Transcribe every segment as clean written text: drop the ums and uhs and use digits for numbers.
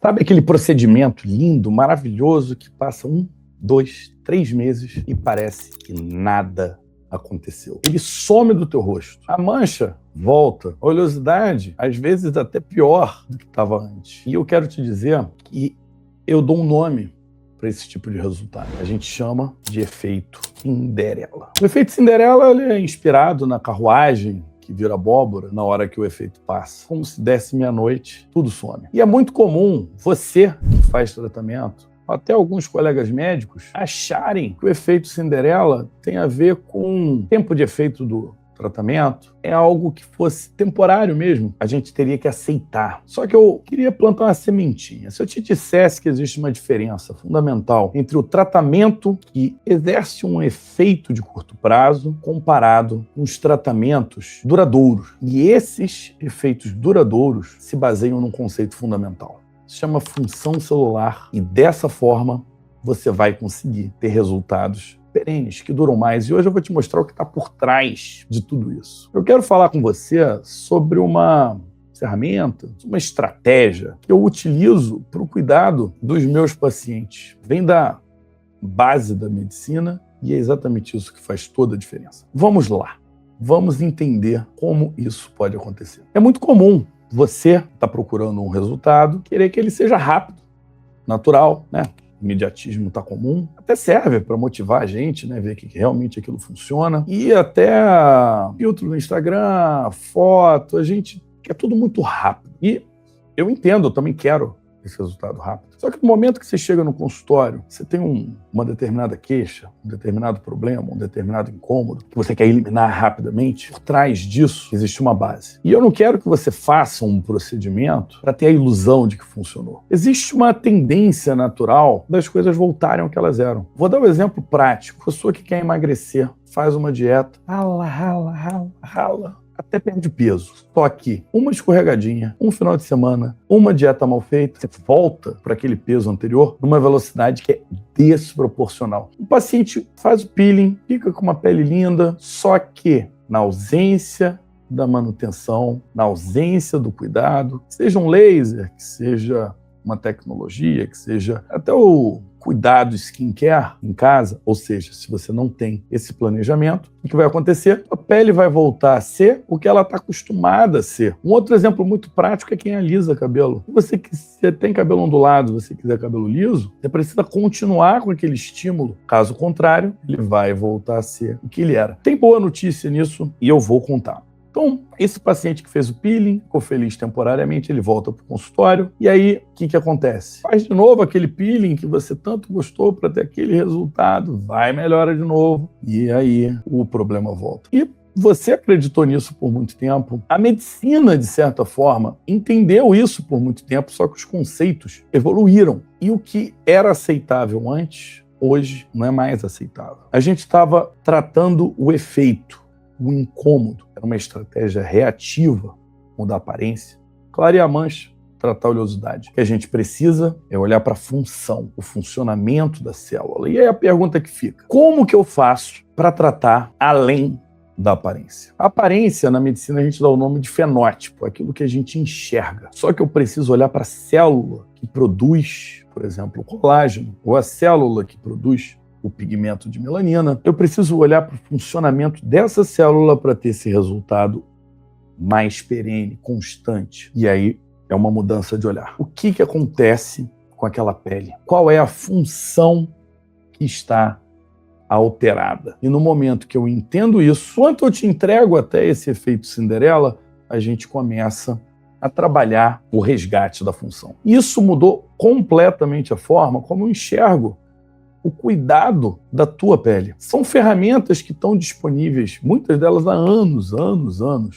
Sabe aquele procedimento lindo, maravilhoso, que passa 1, 2, 3 meses e parece que nada aconteceu? Ele some do teu rosto. A mancha volta. A oleosidade, às vezes, até pior do que estava antes. E eu quero te dizer que eu dou um nome para esse tipo de resultado. A gente chama de efeito Cinderela. O efeito Cinderela ele é inspirado na carruagem que vira abóbora na hora que o efeito passa. Como se desse meia-noite, tudo some. E é muito comum você que faz tratamento, até alguns colegas médicos, acharem que o efeito Cinderela tem a ver com o tempo de efeito do tratamento, é algo que fosse temporário mesmo, a gente teria que aceitar. Só que eu queria plantar uma sementinha. Se eu te dissesse que existe uma diferença fundamental entre o tratamento que exerce um efeito de curto prazo comparado com os tratamentos duradouros. E esses efeitos duradouros se baseiam num conceito fundamental. Se chama função celular e dessa forma você vai conseguir ter resultados perenes, que duram mais. E hoje eu vou te mostrar o que está por trás de tudo isso. Eu quero falar com você sobre uma ferramenta, uma estratégia que eu utilizo para o cuidado dos meus pacientes. Vem da base da medicina e é exatamente isso que faz toda a diferença. Vamos lá. Vamos entender como isso pode acontecer. É muito comum você está procurando um resultado, querer que ele seja rápido, natural, né? O imediatismo está comum, até serve para motivar a gente, né? Ver que realmente aquilo funciona. E até filtro no Instagram, foto, a gente quer tudo muito rápido. E eu entendo, eu também quero esse resultado rápido. Só que no momento que você chega no consultório, você tem uma determinada queixa, um determinado problema, um determinado incômodo, que você quer eliminar rapidamente, por trás disso existe uma base. E eu não quero que você faça um procedimento para ter a ilusão de que funcionou. Existe uma tendência natural das coisas voltarem ao que elas eram. Vou dar um exemplo prático. Pessoa que quer emagrecer, faz uma dieta, rala, até perde peso. Só que uma escorregadinha, um final de semana, uma dieta mal feita, você volta para aquele peso anterior numa velocidade que é desproporcional. O paciente faz o peeling, fica com uma pele linda, só que na ausência da manutenção, na ausência do cuidado, seja um laser, que seja uma tecnologia, que seja até o cuidado skincare em casa, ou seja, se você não tem esse planejamento, o que vai acontecer? A pele vai voltar a ser o que ela está acostumada a ser. Um outro exemplo muito prático é quem alisa cabelo. Se você tem cabelo ondulado, se você quiser cabelo liso, você precisa continuar com aquele estímulo. Caso contrário, ele vai voltar a ser o que ele era. Tem boa notícia nisso e eu vou contar. Então, esse paciente que fez o peeling, ficou feliz temporariamente, ele volta para o consultório. E aí, o que acontece? Faz de novo aquele peeling que você tanto gostou para ter aquele resultado, vai, melhora de novo. E aí, o problema volta. E você acreditou nisso por muito tempo. A medicina, de certa forma, entendeu isso por muito tempo, só que os conceitos evoluíram. E o que era aceitável antes, hoje não é mais aceitável. A gente estava tratando o efeito, o incômodo. Era uma estratégia reativa, mudar a aparência, clarear a mancha, tratar a oleosidade. O que a gente precisa é olhar para a função, o funcionamento da célula. E aí a pergunta que fica: como que eu faço para tratar além da aparência? A aparência, na medicina, a gente dá o nome de fenótipo, aquilo que a gente enxerga. Só que eu preciso olhar para a célula que produz, por exemplo, o colágeno, ou a célula que produz o pigmento de melanina. Eu preciso olhar para o funcionamento dessa célula para ter esse resultado mais perene, constante. E aí é uma mudança de olhar. O que acontece com aquela pele? Qual é a função que está alterada? E no momento que eu entendo isso, quanto eu te entrego até esse efeito Cinderela, a gente começa a trabalhar o resgate da função. Isso mudou completamente a forma como eu enxergo o cuidado da tua pele. São ferramentas que estão disponíveis, muitas delas há anos.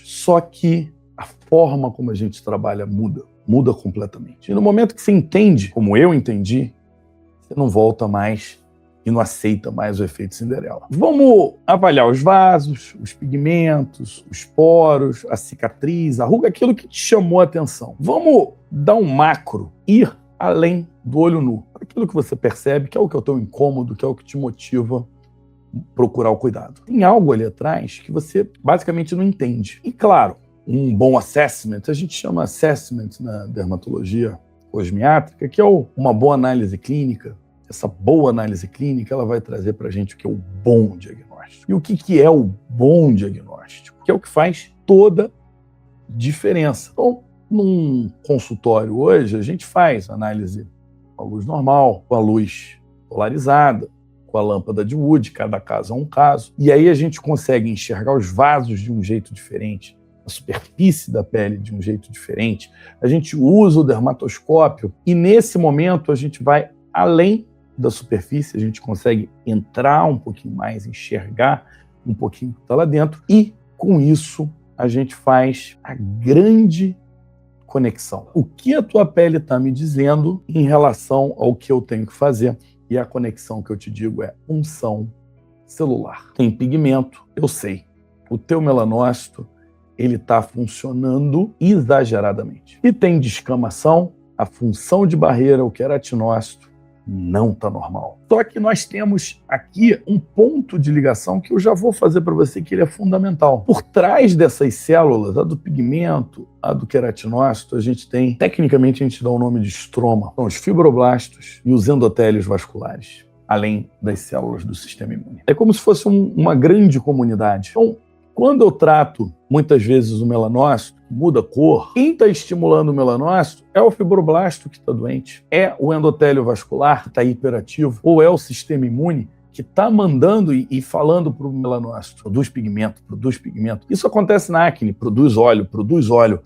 Só que a forma como a gente trabalha muda completamente. E no momento que você entende, como eu entendi, você não volta mais e não aceita mais o efeito Cinderela. Vamos avaliar os vasos, os pigmentos, os poros, a cicatriz, a ruga, aquilo que te chamou a atenção. Vamos dar um macro, ir além do olho nu. Aquilo que você percebe, que é o teu incômodo, que é o que te motiva a procurar o cuidado. Tem algo ali atrás que você basicamente não entende. E claro, um bom assessment, a gente chama assessment na dermatologia, cosmiátrica, que é uma boa análise clínica. Essa boa análise clínica, ela vai trazer para a gente o que é o bom diagnóstico. E o que é o bom diagnóstico? Que é o que faz toda diferença. Então, num consultório hoje, a gente faz análise com a luz normal, com a luz polarizada, com a lâmpada de Wood, cada caso é um caso. E aí a gente consegue enxergar os vasos de um jeito diferente, a superfície da pele de um jeito diferente. A gente usa o dermatoscópio e, nesse momento, a gente vai além da superfície, a gente consegue entrar um pouquinho mais, enxergar um pouquinho o que está lá dentro, e com isso a gente faz a grande conexão. O que a tua pele está me dizendo em relação ao que eu tenho que fazer? E a conexão que eu te digo é punção celular. Tem pigmento, eu sei. O teu melanócito, ele está funcionando exageradamente. E tem descamação, a função de barreira, o queratinócito, não está normal. Só que nós temos aqui um ponto de ligação que eu já vou fazer para você, que ele é fundamental. Por trás dessas células, a do pigmento, a do queratinócito, a gente tem, tecnicamente a gente dá o nome de estroma, são os fibroblastos e os endotélios vasculares, além das células do sistema imune. É como se fosse uma grande comunidade. Então, quando eu trato, muitas vezes, o melanócito, muda a cor, quem está estimulando o melanócito é o fibroblasto que está doente, é o endotélio vascular que está hiperativo, ou é o sistema imune que está mandando e falando para o melanócito, produz pigmento, produz pigmento. Isso acontece na acne, produz óleo,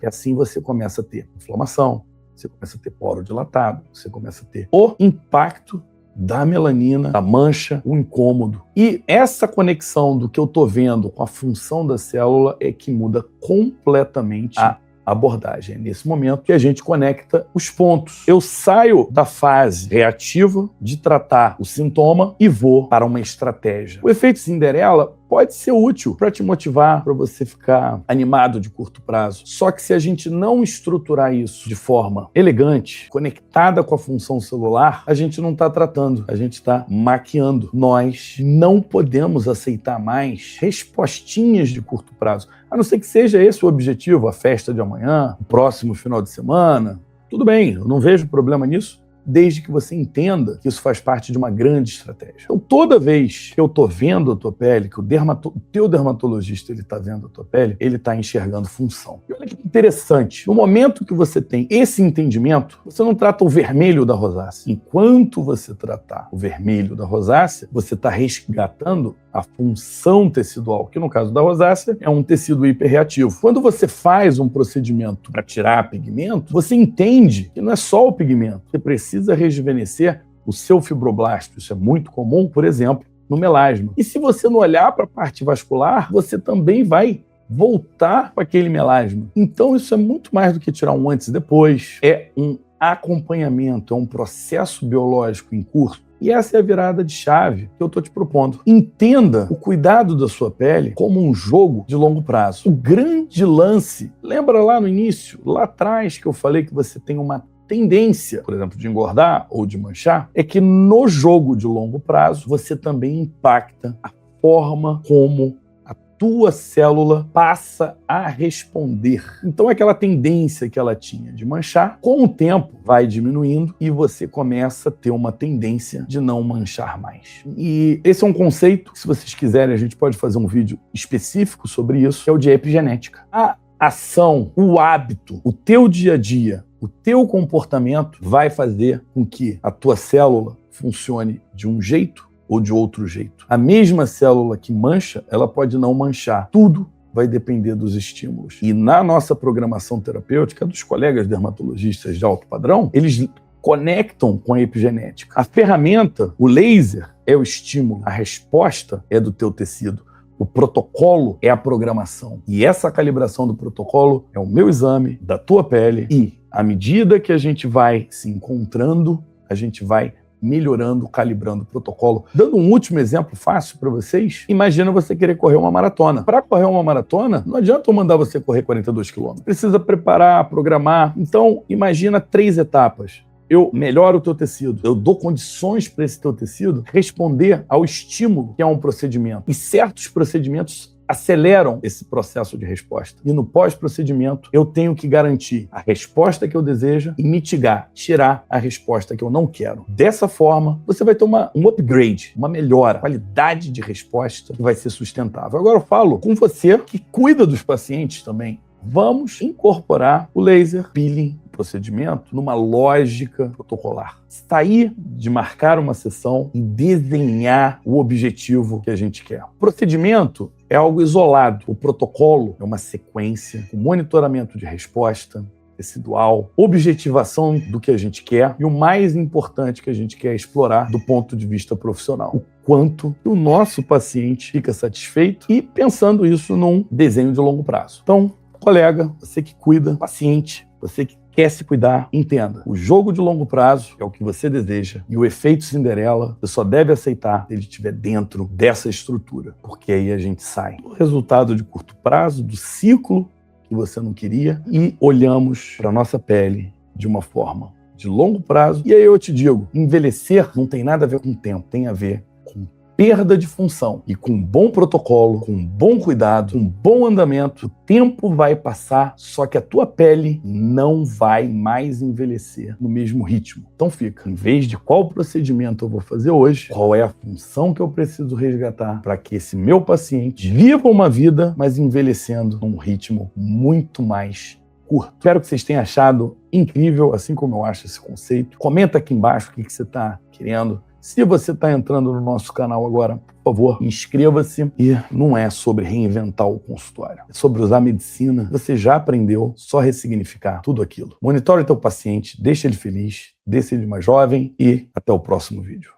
e assim você começa a ter inflamação, você começa a ter poro dilatado, você começa a ter o impacto da melanina, da mancha, o incômodo. E essa conexão do que eu estou vendo com a função da célula é que muda completamente a abordagem. É nesse momento que a gente conecta os pontos. Eu saio da fase reativa de tratar o sintoma e vou para uma estratégia. O efeito Cinderela pode ser útil para te motivar, para você ficar animado de curto prazo. Só que se a gente não estruturar isso de forma elegante, conectada com a função celular, a gente não está tratando, a gente está maquiando. Nós não podemos aceitar mais respostinhas de curto prazo, a não ser que seja esse o objetivo, a festa de amanhã, o próximo final de semana. Tudo bem, eu não vejo problema nisso, desde que você entenda que isso faz parte de uma grande estratégia. Então, toda vez que eu estou vendo a tua pele, que o teu dermatologista está vendo a tua pele, ele está enxergando função. E olha que interessante, no momento que você tem esse entendimento, você não trata o vermelho da rosácea. Enquanto você tratar o vermelho da rosácea, você está resgatando a função tecidual, que no caso da rosácea é um tecido hiperreativo. Quando você faz um procedimento para tirar pigmento, você entende que não é só o pigmento, você precisa rejuvenescer o seu fibroblasto. Isso é muito comum, por exemplo, no melasma. E se você não olhar para a parte vascular, você também vai voltar para aquele melasma. Então isso é muito mais do que tirar um antes e depois, é um acompanhamento, é um processo biológico em curso. E essa é a virada de chave que eu estou te propondo. Entenda o cuidado da sua pele como um jogo de longo prazo. O grande lance, lembra lá no início, lá atrás que eu falei que você tem uma tendência, por exemplo, de engordar ou de manchar, é que no jogo de longo prazo você também impacta a forma como a tua célula passa a responder. Então aquela tendência que ela tinha de manchar, com o tempo vai diminuindo e você começa a ter uma tendência de não manchar mais. E esse é um conceito que, se vocês quiserem, a gente pode fazer um vídeo específico sobre isso, que é o de epigenética. A ação, o hábito, o teu dia a dia, o teu comportamento vai fazer com que a tua célula funcione de um jeito ou de outro jeito. A mesma célula que mancha, ela pode não manchar. Tudo vai depender dos estímulos. E na nossa programação terapêutica, dos colegas dermatologistas de alto padrão, eles conectam com a epigenética. A ferramenta, o laser, é o estímulo. A resposta é do teu tecido. O protocolo é a programação. E essa calibração do protocolo é o meu exame, da tua pele. E, à medida que a gente vai se encontrando, a gente vai melhorando, calibrando o protocolo. Dando um último exemplo fácil para vocês, imagina você querer correr uma maratona. Para correr uma maratona, não adianta eu mandar você correr 42 km. Precisa preparar, programar. Então, imagina 3 etapas. Eu melhoro o teu tecido, eu dou condições para esse teu tecido responder ao estímulo que é um procedimento. E certos procedimentos aceleram esse processo de resposta. E no pós-procedimento, eu tenho que garantir a resposta que eu desejo e mitigar, tirar a resposta que eu não quero. Dessa forma, você vai ter um upgrade, uma melhora, qualidade de resposta que vai ser sustentável. Agora eu falo com você que cuida dos pacientes também. Vamos incorporar o laser peeling procedimento numa lógica protocolar. Sair de marcar uma sessão e desenhar o objetivo que a gente quer. O procedimento é algo isolado. O protocolo é uma sequência, com monitoramento de resposta tecidual, objetivação do que a gente quer e o mais importante que a gente quer explorar do ponto de vista profissional. O quanto o nosso paciente fica satisfeito e pensando isso num desenho de longo prazo. Então, colega, você que cuida, paciente, você que quer se cuidar, entenda. O jogo de longo prazo é o que você deseja e o efeito Cinderela você só deve aceitar se ele estiver dentro dessa estrutura, porque aí a gente sai do resultado de curto prazo, do ciclo que você não queria e olhamos para a nossa pele de uma forma de longo prazo. E aí eu te digo, envelhecer não tem nada a ver com tempo, tem a ver com perda de função. E com um bom protocolo, com um bom cuidado, com um bom andamento, o tempo vai passar, só que a tua pele não vai mais envelhecer no mesmo ritmo. Então fica, em vez de qual procedimento eu vou fazer hoje, qual é a função que eu preciso resgatar para que esse meu paciente viva uma vida, mas envelhecendo num ritmo muito mais curto. Espero que vocês tenham achado incrível, assim como eu acho esse conceito. Comenta aqui embaixo o que você está querendo. Se você está entrando no nosso canal agora, por favor, inscreva-se. E não é sobre reinventar o consultório, é sobre usar a medicina. Você já aprendeu, só ressignificar tudo aquilo. Monitore teu paciente, deixa ele feliz, deixa ele mais jovem e até o próximo vídeo.